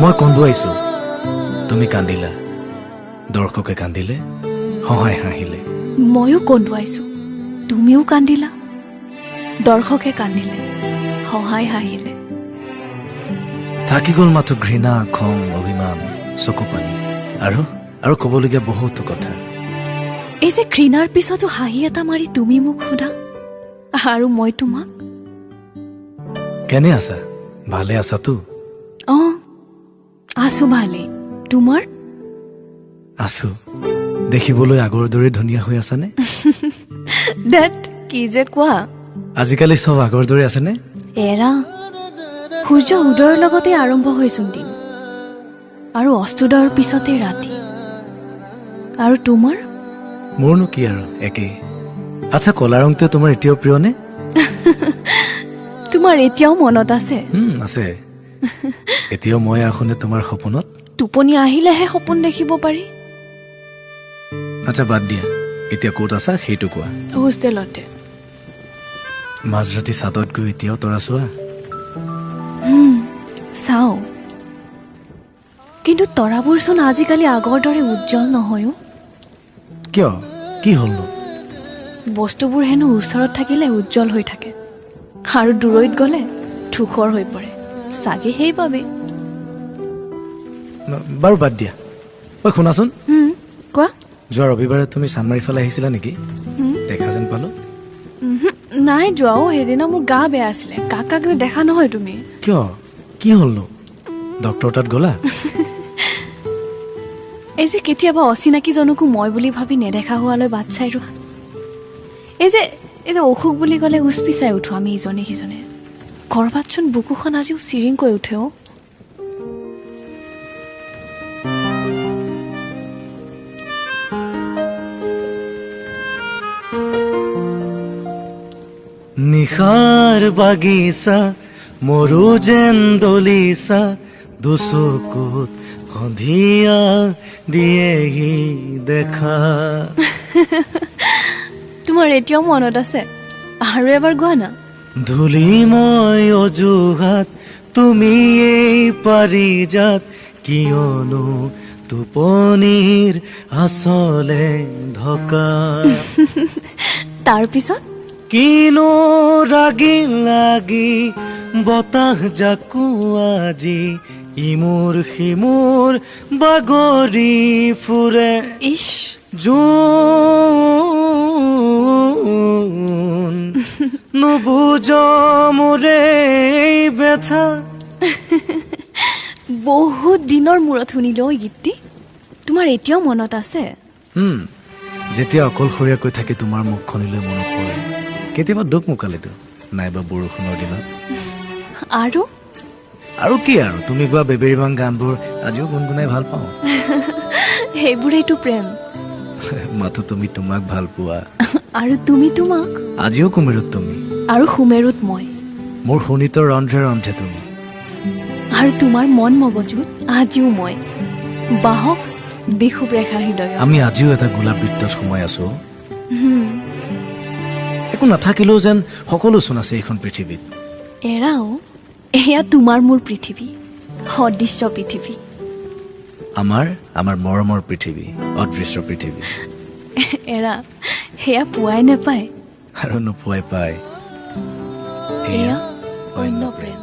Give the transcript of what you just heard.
মই কন্দুৱাইছো, তুমি কান্দিলা, দৰ্শকে কান্দিলে, সহায় হাঁহিলে। ময়ো কন্দুৱাইছো, তুমিও কান্দিলা, দৰ্শকে কান্দিলে, সহায় হাঁহিলে। থাকি গ'ল মাথো ঘৃণা, খং, অভিমান, চকু পানী আৰু ক'বলগীয়া বহুতো কথা। এই যে ঘৃণাৰ পিছতো হাঁহি এটা মাৰি তুমি মোক সোধা, আৰু মই তোমাক। কেনে আছা? ভালে আছাতো? অঁ, আছো ভালেই। তোমাৰ? আছো। দেখিবলৈ আগৰ দৰে ধুনীয়া হৈ আছানে? দেট কি যে কোৱা। আজিকালি চব আগৰ দৰে আছেনে? এৰা, সূৰ্য উদয়ৰ লগতে আৰম্ভ হয়চোন দিন, আৰু অস্তুদয়ৰ পিছতে ৰাতি। আৰু তোমাৰ? মোৰনো কি আৰু, একেই। আচ্ছা, কলা ৰংটো তোমাৰ এতিয়াও প্ৰিয়নে? তোমাৰ এতিয়াও মনত আছে? আছে। এতিয়াও মই আহোনে তোমাৰ সপোনত? টোপনি আহিলেহে সপোন দেখিব পাৰি। আচ্ছা, বাদ দিয়া, এতিয়া ক'ত আছা সেইটো কোৱা। হোষ্টেলতে। মাজৰাতি চাদত গৈ এতিয়াও তৰা চোৱা? চাওঁ, কিন্তু তৰাবোৰচোন আজিকালি আগৰ দৰে উজ্জ্বল নহয়ো। কিয়? কি হ'লনো? বস্তুবোৰ হেনো ওচৰত থাকিলে উজ্জ্বল হৈ থাকে, আৰু দূৰৈত গ'লে ধূসৰ হৈ পৰে, চাগে সেইবাবে। বাৰু বাদ দিয়া। ঐ শুনাচোন, কোৱা। যোৱা ৰবিবাৰে তুমি চানমাৰীৰ ফালে আহিছিলা নেকি? দেখা যেন পালো। নাই যোৱাও, সেইদিনা মোৰ গা বেয়া আছিলে। কাকাক যে দেখা নহয় তুমি। কিয়? কি হ'লনো? ডক্টৰ তাত গ'লা? এই যে কেতিয়াবা অচিনাকিজনকো মই বুলি ভাবি নেদেখা হোৱালৈ বাট চাই ৰোৱা। এই যে অসুখ বুলি ক'লে উচ পিচাই উঠো আমি ইজনে সিজনে। কৰবাতচোন বুকুখন আজিও চিৰিংকৈ উঠে অ'। নিশাৰ বাগিচা মৰু যেন দলিচা, দুচকুত সন্ধিয়া দিয়েহি দেখা। তোমাৰ এতিয়াও মনত আছে? আৰু এবাৰ গোৱা না। ধূলি মই অজুহাত, তুমি এই পাৰিজাত, কিয়নো টোপনিৰ আচলে ঢকা। তাৰপিছত? কিনো ৰাগি লাগি বতাহ জাকো আজি, ইমূৰ সিমূৰ বাগৰি ফুৰে। ইছ, জোন নুবুজ মোৰে এই ব্যথা। বহুত দিনৰ মূৰত শুনিলো এই গীতটি। তোমাৰ এতিয়াও মনত আছে? যেতিয়া অকলশৰীয়াকৈ থাকি তোমাৰ মুখখনিলৈ মনত পৰে, কেতিয়াবা দুখ মুকালেতো, নাইবা বৰষুণৰ দিনত। আৰু কি আৰু, তুমি গোৱা বেবেৰিবাং গানবোৰ আজিও গুণগুণাই ভাল পাওঁ। সেইবোৰেইতো প্ৰেম। মাথো তুমি তোমাক ভাল পোৱা, আৰু তুমি তোমাক। আজিও কুমেৰুত তুমি, আৰু সুমেৰুত মই। মোৰ শোণিত ৰন্ধ্ৰে ৰন্ধ্ৰে তুমি, আৰু তোমাৰ মন মগজুত আজিও মই। বাহক দিশোপ ৰেখাৰ হৃদয়। আমি আজিও এটা গোলাপ বৃত্তত সোমাই আছো। একো নাথাকিলেও যেন সকলোচোন আছে এইখন পৃথিৱীত। এৰাও, এয়া তোমাৰ মোৰ পৃথিৱী, সদৃশ্য পৃথিৱী। আমাৰ মৰমৰ পৃথিৱী, অদৃশ্য পৃথিৱী। এৰা, সেয়া পোৱাই নেপায়, আৰু নোপোৱাই পায় এয়া অন্য প্ৰেম।